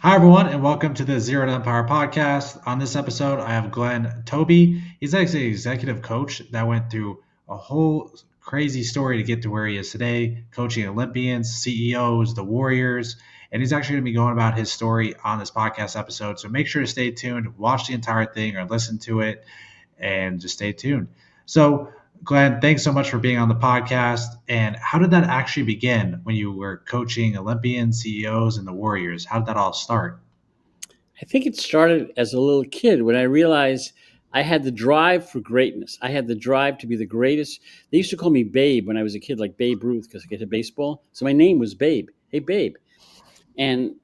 Hi, everyone, and welcome to the Zero to Empire podcast. On this episode, I have Glenn Tobe. He's actually an executive coach that went through a whole crazy story to get to where he is today, coaching Olympians, CEOs, the Warriors, and he's actually going to be going about his story on this podcast episode. So make sure to stay tuned, watch the entire thing, or listen to it, and just stay tuned. So, Glenn, thanks so much for being on the podcast. And how did that actually begin when you were coaching Olympian CEOs and the Warriors? How did that all start? I think it started as a little kid when I realized I had the drive for greatness. I had the drive to be the greatest. They used to call me Babe when I was a kid, like Babe Ruth, because I could hit baseball. So my name was Babe. Hey, Babe. And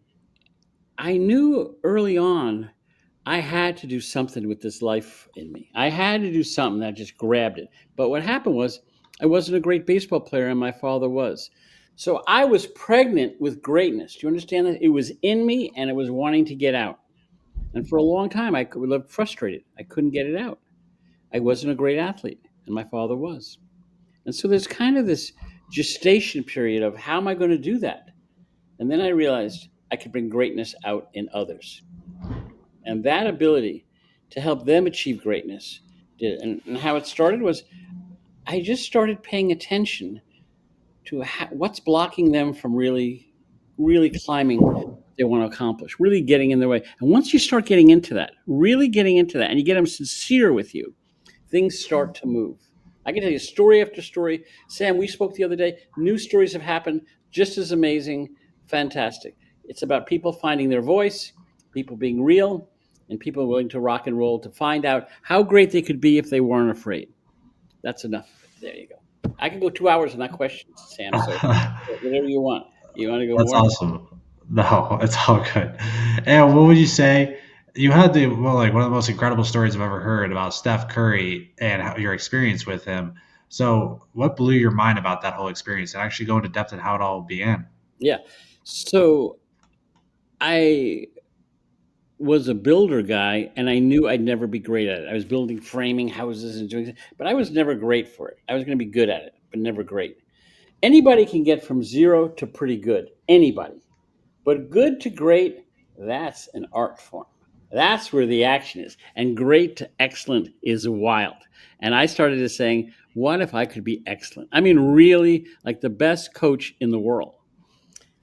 I knew early on I had to do something with this life in me. I had to do something that just grabbed it. But what happened was I wasn't a great baseball player, and my father was. So I was pregnant with greatness. Do you understand that? It was in me, and it was wanting to get out. And for a long time, I lived frustrated. I couldn't get it out. I wasn't a great athlete, and my father was. And so there's kind of this gestation period of how am I going to do that? And then I realized I could bring greatness out in others. And that ability to help them achieve greatness did. And how it started was I just started paying attention to what's blocking them from really climbing what they want to accomplish, really getting in their way. And once you start getting into that, really getting into that, and you get them sincere with you, things start to move. I can tell you story after story. Sam, we spoke the other day. New stories have happened, just as amazing, fantastic. It's about people finding their voice, people being real, and people willing to rock and roll to find out how great they could be if they weren't afraid. That's enough. There you go. I can go 2 hours on that question, Sam. So whatever you want. You want to go That's more? awesome. No, it's all good. And what would you say? You had like one of the most incredible stories I've ever heard about Steph Curry and your experience with him. So, what blew your mind about that whole experience, and actually go into depth on how it all began? Yeah. So I was a builder guy, and I knew I'd never be great at it. I was building framing houses and doing, but I was never great for it. I was going to be good at it, but never great. Anybody can get from zero to pretty good. Anybody. But good to great, that's an art form. That's where the action is. And great to excellent is wild. And I started to saying, what if I could be excellent? I mean, really, like the best coach in the world.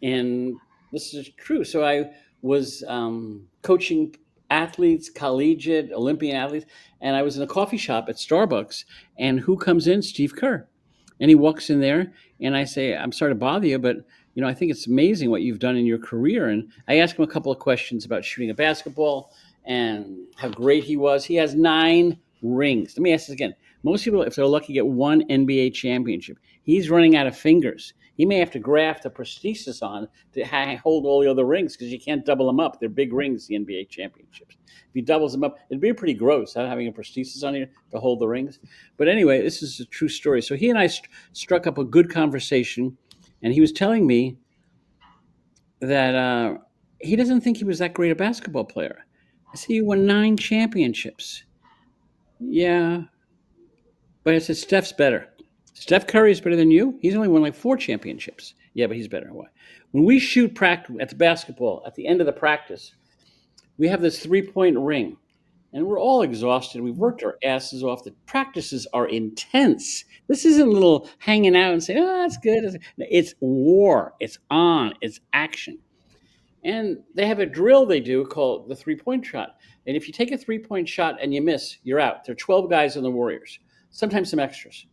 And this is true. So I was coaching athletes, collegiate, Olympian athletes, and I was in a coffee shop at Starbucks. And who comes in? Steve Kerr. And he walks in there, and I say, I'm sorry to bother you, but I think it's amazing what you've done in your career. And I asked him a couple of questions about shooting a basketball and how great he was. He has 9 rings. Let me ask this again. Most people, if they're lucky, get one NBA championship. He's running out of fingers. He may have to graft a prosthesis on to hold all the other rings because you can't double them up. They're big rings, the NBA championships. If he doubles them up, it'd be pretty gross having a prosthesis on here to hold the rings. But anyway, this is a true story. So he and I struck up a good conversation, and he was telling me that he doesn't think he was that great a basketball player. I said, he won 9 championships. Yeah, but I said, Steph's better. Steph Curry is better than you. He's only won like 4 championships. Yeah, but he's better. Why? When we shoot practice at the basketball, at the end of the practice, we have this 3-point ring, and we're all exhausted. We've worked our asses off. The practices are intense. This isn't little hanging out and saying, oh, that's good. It's war. It's on. It's action. And they have a drill they do called the 3-point shot. And if you take a 3-point shot and you miss, you're out. There are 12 guys on the Warriors, sometimes some extras.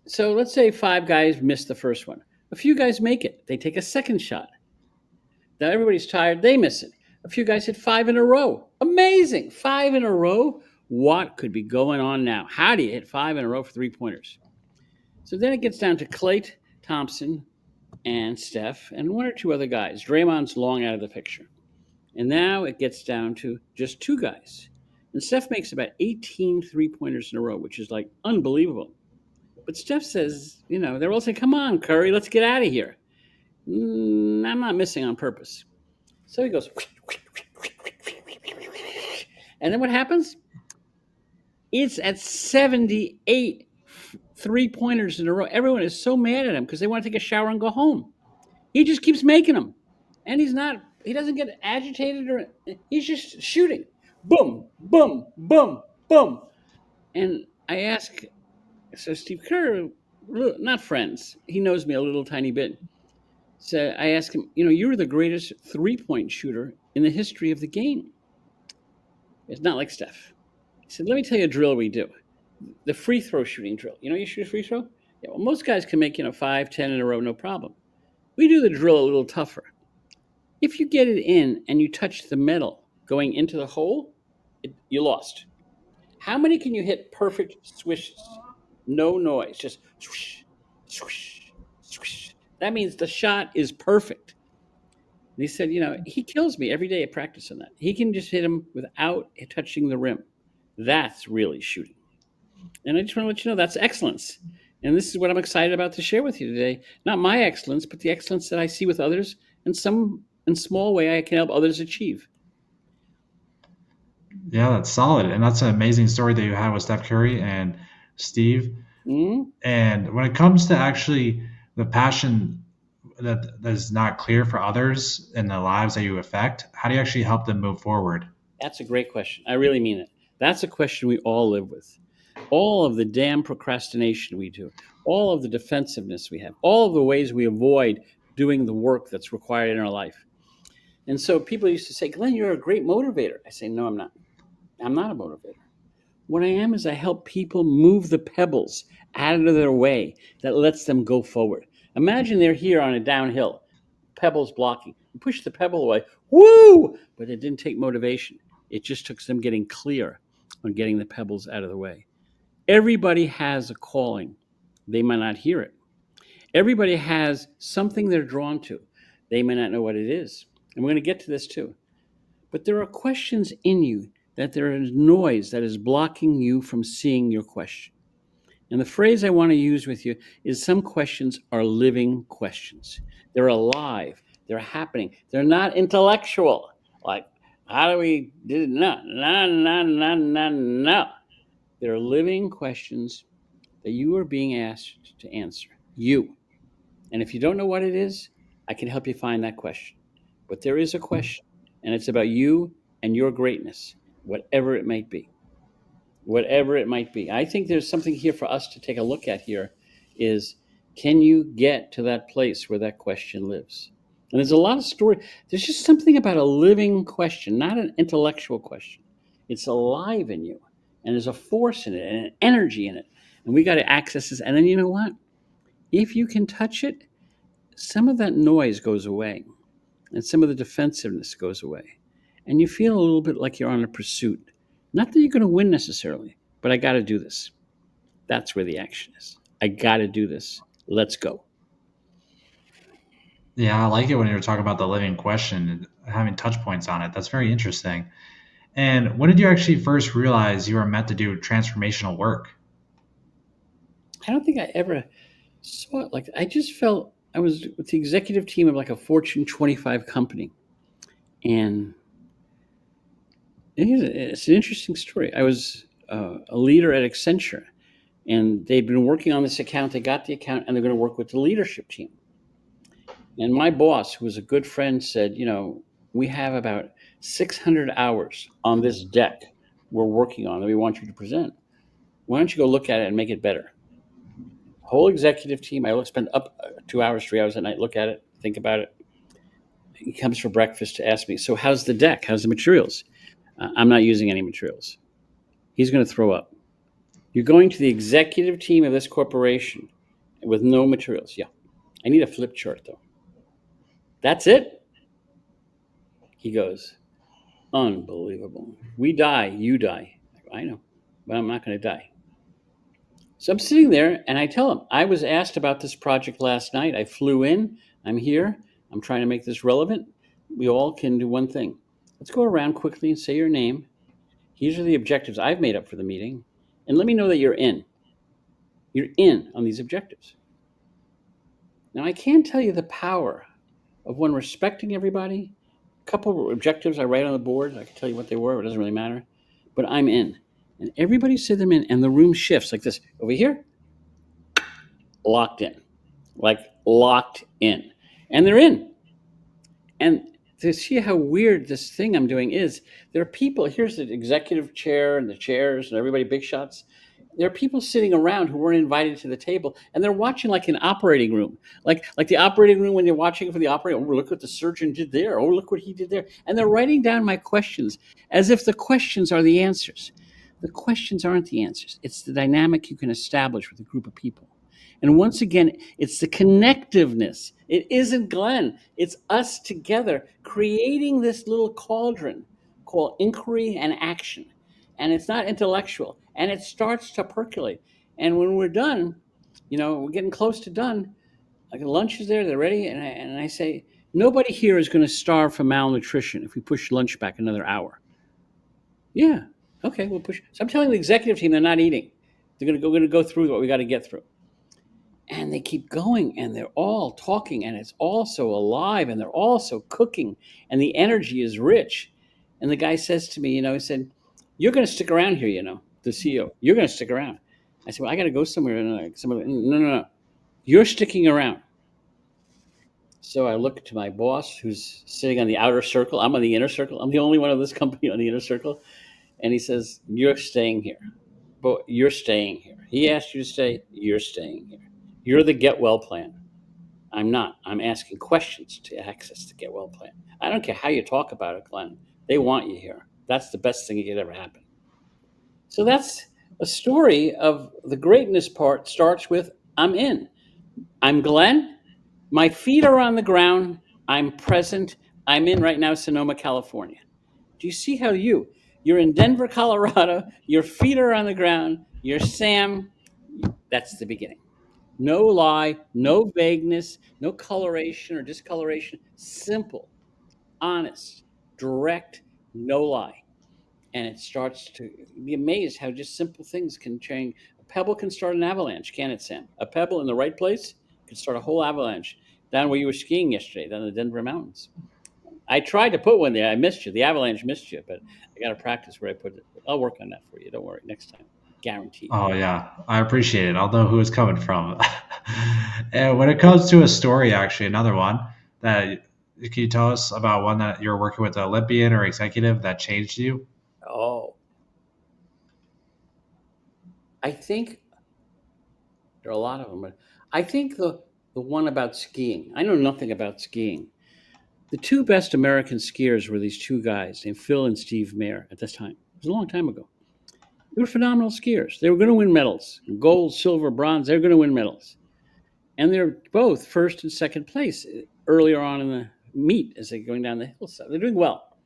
So let's say 5 guys miss the first one. A few guys make it. They take a second shot. Now everybody's tired. They miss it. A few guys hit 5 in a row. Amazing. 5 in a row. What could be going on now? How do you hit 5 in a row for 3-pointers? So then it gets down to Klay Thompson and Steph and 1 or 2 other guys. Draymond's long out of the picture. And now it gets down to just 2 guys. And Steph makes about 18 3-pointers in a row, which is like unbelievable. But Steph says, they're all saying, come on, Curry, let's get out of here. I'm not missing on purpose. So he goes, and then what happens? It's at 78 3-pointers in a row. Everyone is so mad at him because they want to take a shower and go home. He just keeps making them. And he's not He doesn't get agitated or he's just shooting. Boom, boom, boom, boom. And I ask, so Steve Kerr, not friends, he knows me a little tiny bit. So I asked him, you were the greatest 3-point shooter in the history of the game. It's not like Steph. He said, let me tell you a drill we do. The free throw shooting drill. You shoot a free throw? Yeah, well, most guys can make, 5, 10 in a row, no problem. We do the drill a little tougher. If you get it in and you touch the metal going into the hole, you lost. How many can you hit perfect swishes? No noise, just swish, swish, swish. That means the shot is perfect. And he said, he kills me every day at practice on that. He can just hit him without touching the rim. That's really shooting. And I just want to let you know that's excellence. And this is what I'm excited about to share with you today. Not my excellence, but the excellence that I see with others and some in small way I can help others achieve. Yeah, that's solid. And that's an amazing story that you had with Steph Curry and Steve. Mm-hmm. And when it comes to actually the passion that is not clear for others in the lives that you affect, how do you actually help them move forward? That's a great question. I really mean it. That's a question we all live with. All of the damn procrastination we do, all of the defensiveness we have, all of the ways we avoid doing the work that's required in our life. And so people used to say, Glenn, you're a great motivator. I say, no, I'm not. I'm not a motivator. What I am is I help people move the pebbles out of their way that lets them go forward. Imagine they're here on a downhill, pebbles blocking. You push the pebble away, woo! But it didn't take motivation. It just took them getting clear on getting the pebbles out of the way. Everybody has a calling. They might not hear it. Everybody has something they're drawn to. They may not know what it is. And we're going to get to this too. But there are questions in you that there is noise that is blocking you from seeing your question. And the phrase I want to use with you is some questions are living questions. They're alive. They're happening. They're not intellectual. Like, how do we do it? No, no, no, no, no, no. They're living questions that you are being asked to answer. You. And if you don't know what it is, I can help you find that question. But there is a question, and it's about you and your greatness, whatever it might be. Whatever it might be. I think there's something here for us to take a look at here is can you get to that place where that question lives? And there's a lot of story. There's just something about a living question, not an intellectual question. It's alive in you, and there's a force in it and an energy in it. And we got to access this. And then you know what? If you can touch it, some of that noise goes away and some of the defensiveness goes away. And you feel a little bit like you're on a pursuit. Not that you're going to win necessarily, but I got to do this. That's where the action is. I got to do this. Let's go. Yeah, I like it when you're talking about the living question and having touch points on it. That's very interesting. And when did you actually first realize you were meant to do transformational work? I don't think I ever saw it like that. I just felt I was with the executive team of like a Fortune 25 company. And it's an interesting story. I was a leader at Accenture, and they'd been working on this account. They got the account, and they're going to work with the leadership team. And my boss, who was a good friend, said, we have about 600 hours on this deck we're working on that we want you to present. Why don't you go look at it and make it better? Whole executive team, I spend up 2 hours, 3 hours a night, look at it, think about it. He comes for breakfast to ask me, so how's the deck? How's the materials? I'm not using any materials. He's going to throw up. You're going to the executive team of this corporation with no materials. Yeah. I need a flip chart, though. That's it? He goes, unbelievable. We die, you die. I know, but I'm not going to die. So I'm sitting there and I tell him, I was asked about this project last night. I flew in. I'm here. I'm trying to make this relevant. We all can do one thing. Let's go around quickly and say your name. These are the objectives I've made up for the meeting. And let me know that you're in. You're in on these objectives. Now, I can tell you the power of one respecting everybody. A couple of objectives I write on the board. I can tell you what they were. It doesn't really matter. But I'm in. And everybody said them in, and the room shifts like this. Over here, locked in. Like locked in. And they're in. And to see how weird this thing I'm doing is, there are people, here's the executive chair and the chairs and everybody, big shots. There are people sitting around who weren't invited to the table, and they're watching like an operating room, like the operating room when you're watching for the operating. Oh, look what the surgeon did there. Oh, look what he did there. And they're writing down my questions as if the questions are the answers. The questions aren't the answers. It's the dynamic you can establish with a group of people. And once again, it's the connectiveness. It isn't Glenn. It's us together creating this little cauldron called inquiry and action. And it's not intellectual. And it starts to percolate. And when we're done, we're getting close to done. Like lunch is there, they're ready. And I say, nobody here is going to starve from malnutrition if we push lunch back another hour. Yeah. Okay, we'll push. So I'm telling the executive team they're not eating. They're going to go through what we got to get through. And they keep going, and they're all talking, and it's all so alive, and they're all so cooking, and the energy is rich. And the guy says to me, he said, "You're going to stick around here, the CEO. You're going to stick around." I said, "Well, I got to go somewhere." And no. You're sticking around. So I look to my boss, who's sitting on the outer circle. I'm on the inner circle. I'm the only one of this company on the inner circle. And he says, "You're staying here. But you're staying here. He asked you to stay. You're staying here. You're the get well plan." I'm not. I'm asking questions to access the get well plan. I don't care how you talk about it, Glenn. They want you here. That's the best thing that could ever happen. So that's a story of the greatness part starts with I'm in. I'm Glenn. My feet are on the ground. I'm present. I'm in right now, Sonoma, California. Do you see how you're in Denver, Colorado, your feet are on the ground, you're Sam. That's the beginning. No lie, no vagueness, no coloration or discoloration. Simple, honest, direct, no lie. And it starts to be amazed how just simple things can change. A pebble can start an avalanche, can it, Sam? A pebble in the right place can start a whole avalanche. Down where you were skiing yesterday, down in the Denver mountains. I tried to put one there. I missed you. The avalanche missed you, but I got to practice where I put it. I'll work on that for you. Don't worry. Next time, guaranteed. Oh yeah, I appreciate it. I'll know who it's coming from. And when it comes to a story, actually, another one that can you tell us about one that you're working with an Olympian or executive that changed you? Oh, I think there are a lot of them, but I think the one about skiing. I know nothing about skiing. The two best American skiers were these two guys named Phil and Steve Mayer at this time. It was a long time ago. They were phenomenal skiers. They were going to win medals, gold, silver, bronze. They were going to win medals. And they're both first and second place earlier on in the meet as they're going down the hillside. They're doing well.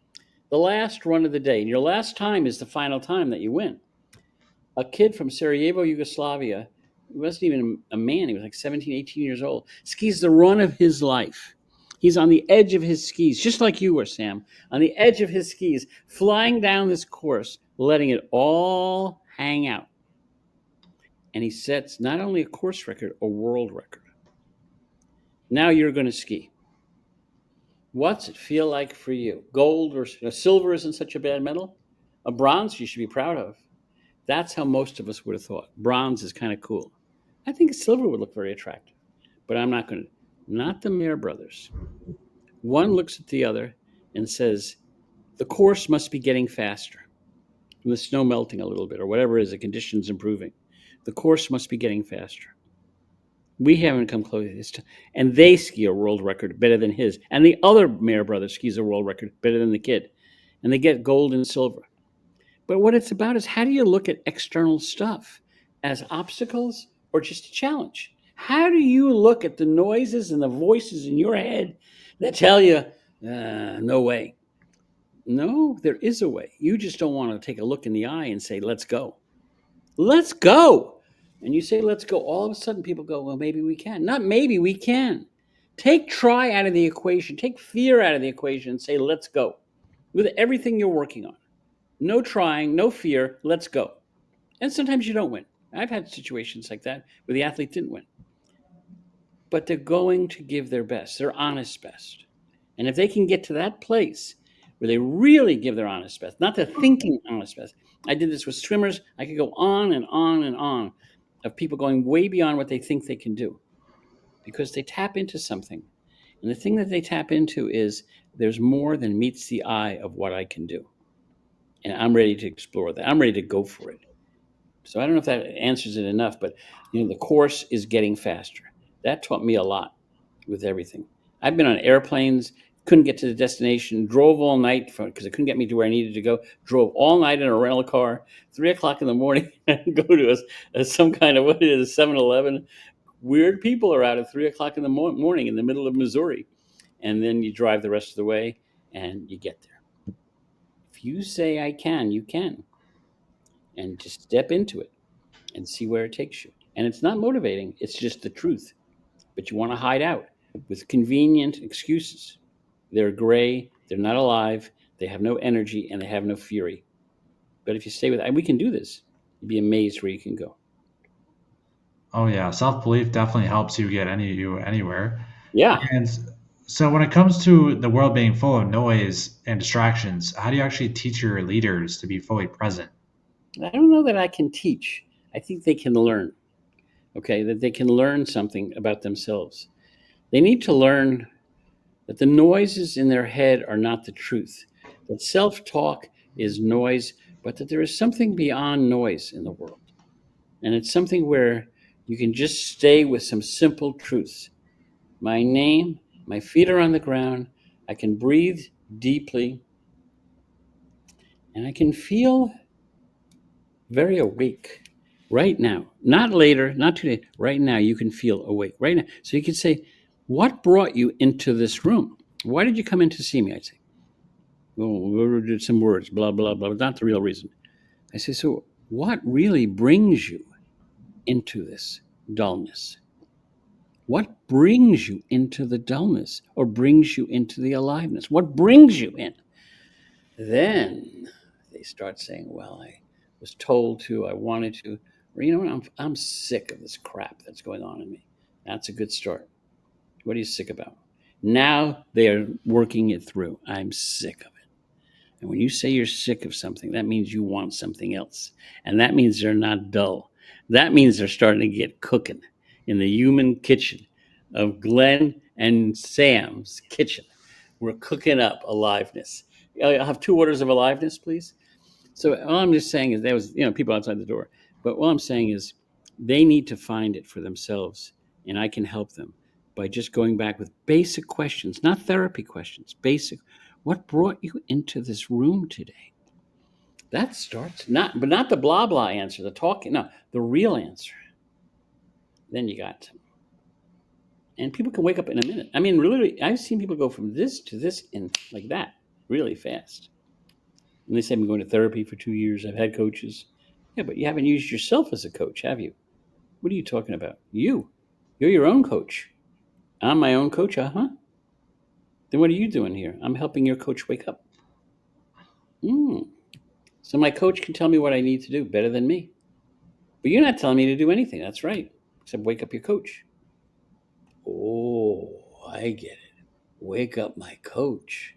The last run of the day, and your last time is the final time that you win. A kid from Sarajevo, Yugoslavia, he wasn't even a man, he was like 17, 18 years old, skis the run of his life. He's on the edge of his skis, just like you were, Sam, on the edge of his skis, flying down this course, letting it all hang out. And he sets not only a course record, a world record. Now you're going to ski. What's it feel like for you? Gold or silver isn't such a bad medal. A bronze you should be proud of. That's how most of us would have thought. Bronze is kind of cool. I think silver would look very attractive, but I'm not going to. Not the Mayer brothers. One looks at the other and says, the course must be getting faster. From the snow melting a little bit or whatever it is, the conditions improving. The course must be getting faster. We haven't come close. And they ski a world record better than his. And the other Mayer brother skis a world record better than the kid. And they get gold and silver. But what it's about is how do you look at external stuff as obstacles or just a challenge? How do you look at the noises and the voices in your head that tell you, no way? No, there is a way. You just don't want to take a look in the eye and say, let's go. Let's go. And you say, let's go. All of a sudden, people go, well, maybe we can. Not maybe, we can. Take try out of the equation. Take fear out of the equation and say, let's go. With everything you're working on. No trying, no fear, let's go. And sometimes you don't win. I've had situations like that where the athlete didn't win. But they're going to give their best, their honest best. And if they can get to that place where they really give their honest best, not the thinking honest best. I did this with swimmers. I could go on and on and on of people going way beyond what they think they can do because they tap into something. And the thing that they tap into is there's more than meets the eye of what I can do. And I'm ready to explore that. I'm ready to go for it. So I don't know if that answers it enough, but the course is getting faster. That taught me a lot with everything. I've been on airplanes, couldn't get to the destination, drove all night because it couldn't get me to where I needed to go. Drove all night in a rental car, 3 o'clock in the morning, and go to some kind of what it is, 7-Eleven. Weird people are out at 3 o'clock in the morning in the middle of Missouri, and then you drive the rest of the way and you get there. If you say I can, you can, and just step into it and see where it takes you. And it's not motivating, it's just the truth. But you want to hide out with convenient excuses. They're gray, they're not alive, they have no energy, and they have no fury. But if you stay with, we can do this, you'd be amazed where you can go. Oh yeah, self belief definitely helps you get you anywhere. Yeah. And so when it comes to the world being full of noise and distractions, how do you actually teach your leaders to be fully present? I don't know that I can teach. I think they can learn, okay, that they can learn something about themselves. They need to learn that the noises in their head are not the truth, that self talk is noise, but that there is something beyond noise in the world. And it's something where you can just stay with some simple truths. My name, my feet are on the ground, I can breathe deeply, and I can feel very awake right now. Not later, not today, right now, you can feel awake right now. So you can say, what brought you into this room? Why did you come in to see me? I'd say, well, we did some words, blah, blah, blah, not the real reason. I say, so what really brings you into this dullness? What brings you into the dullness or brings you into the aliveness? What brings you in? Then they start saying, well, I was told to, I wanted to, or you know what, I'm sick of this crap that's going on in me. That's a good start. What are you sick about? Now they are working it through. I'm sick of it. And when you say you're sick of something, that means you want something else. And that means they're not dull. That means they're starting to get cooking in the human kitchen of Glenn and Sam's kitchen. We're cooking up aliveness. I'll have 2 orders of aliveness, please. So all I'm just saying is there was, people outside the door. But all I'm saying is they need to find it for themselves, and I can help them by just going back with basic questions, not therapy questions, basic. What brought you into this room today? That starts not the blah blah answer, the talking, no, the real answer. Then you got to, and people can wake up in a minute. I mean, really, I've seen people go from this to this in like that really fast. And they say, I've been going to therapy for 2 years. I've had coaches. Yeah, but you haven't used yourself as a coach, have you? What are you talking about? You're your own coach. I'm my own coach, huh? Then what are you doing here? I'm helping your coach wake up. So my coach can tell me what I need to do better than me. But you're not telling me to do anything. That's right. Except wake up your coach. Oh, I get it. Wake up my coach.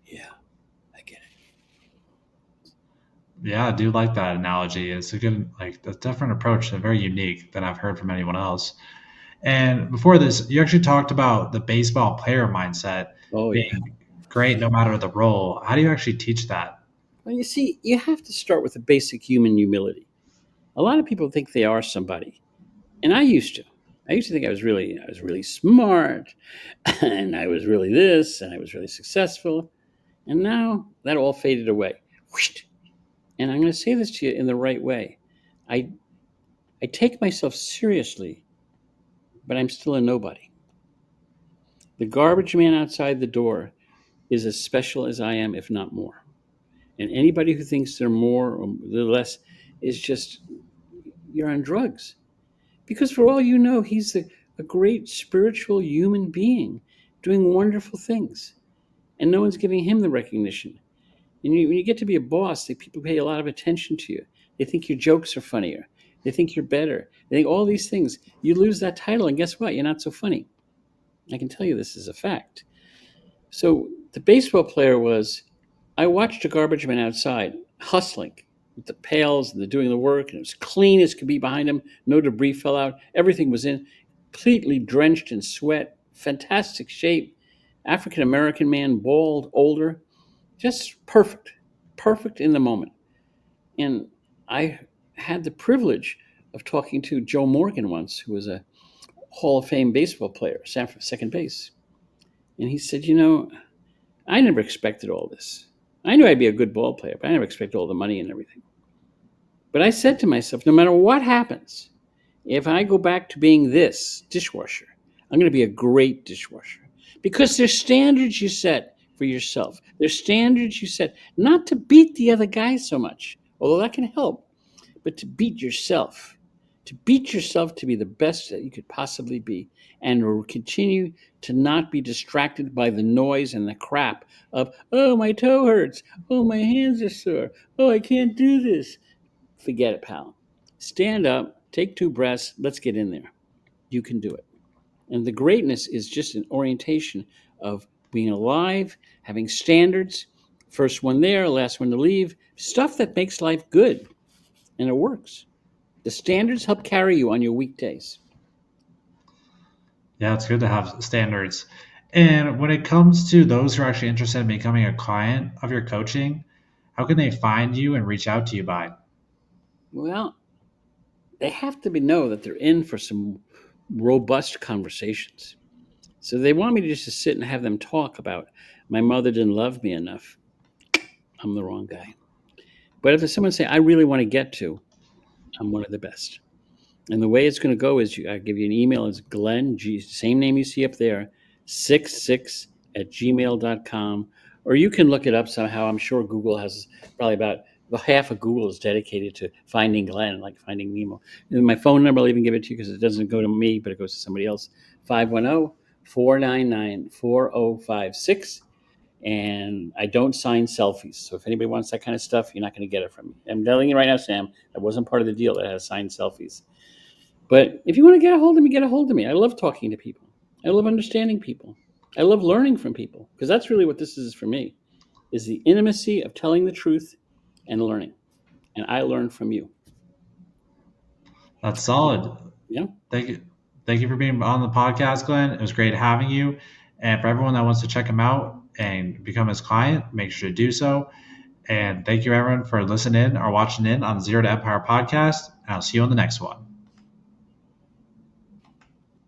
Yeah, I get it. Yeah, I do like that analogy. It's a good, a different approach, very unique than I've heard from anyone else. And before this, you actually talked about the baseball player mindset Oh, yeah. being great no matter the role. How do you actually teach that? Well, you see, you have to start with the basic human humility. A lot of people think they are somebody, and I used to. I used to think I was really smart, and I was really this, and I was really successful. And now that all faded away. Whoosh. And I'm going to say this to you in the right way. I I take myself seriously, but I'm still a nobody. The garbage man outside the door is as special as I am, if not more. And anybody who thinks they're more or less is just, you're on drugs. Because for all you know, he's a great spiritual human being doing wonderful things. And no one's giving him the recognition. And when you get to be a boss, people pay a lot of attention to you. They think your jokes are funnier. They think you're better. They think all these things. You lose that title, and guess what? You're not so funny. I can tell you this is a fact. So the baseball player was, I watched a garbage man outside hustling with the pails and the doing the work, and it was clean as could be behind him. No debris fell out. Everything was in. completely drenched in sweat, fantastic shape, African American man, bald, older, just perfect, perfect in the moment. And I had the privilege of talking to Joe Morgan once, who was a Hall of Fame baseball player, second base. And he said, I never expected all this. I knew I'd be a good ball player, but I never expected all the money and everything. But I said to myself, no matter what happens, if I go back to being this dishwasher, I'm going to be a great dishwasher because there's standards you set for yourself. There's standards you set not to beat the other guy so much, although that can help, but to beat yourself, to be the best that you could possibly be, and continue to not be distracted by the noise and the crap of, oh, my toe hurts. Oh, my hands are sore. Oh, I can't do this. Forget it, pal. Stand up, take 2 breaths, let's get in there. You can do it. And the greatness is just an orientation of being alive, having standards, first one there, last one to leave, stuff that makes life good. And it works. The standards help carry you on your weekdays. Yeah, it's good to have standards. And when it comes to those who are actually interested in becoming a client of your coaching, how can they find you and reach out to you by? Well, they have to know that they're in for some robust conversations. So they want me to just to sit and have them talk about my mother didn't love me enough. I'm the wrong guy. But if someone say I really want to get to, I'm one of the best. And the way it's going to go is I give you an email. It's Glenn, same name you see up there, 66 at gmail.com. Or you can look it up somehow. I'm sure Google has probably about half of Google is dedicated to finding Glenn, like finding Nemo. And my phone number, I'll even give it to you because it doesn't go to me, but it goes to somebody else. 510-499-4056. And I don't sign selfies. So if anybody wants that kind of stuff, you're not going to get it from me. I'm telling you right now, Sam, that wasn't part of the deal that has signed selfies. But if you want to get a hold of me, get a hold of me. I love talking to people. I love understanding people. I love learning from people because that's really what this is for me, is the intimacy of telling the truth and learning. And I learn from you. That's solid. Yeah. Thank you. Thank you for being on the podcast, Glenn. It was great having you. And for everyone that wants to check him out and become his client, make sure to do so. And thank you, everyone, for listening or watching in on the Zero to Empire podcast. And I'll see you on the next one.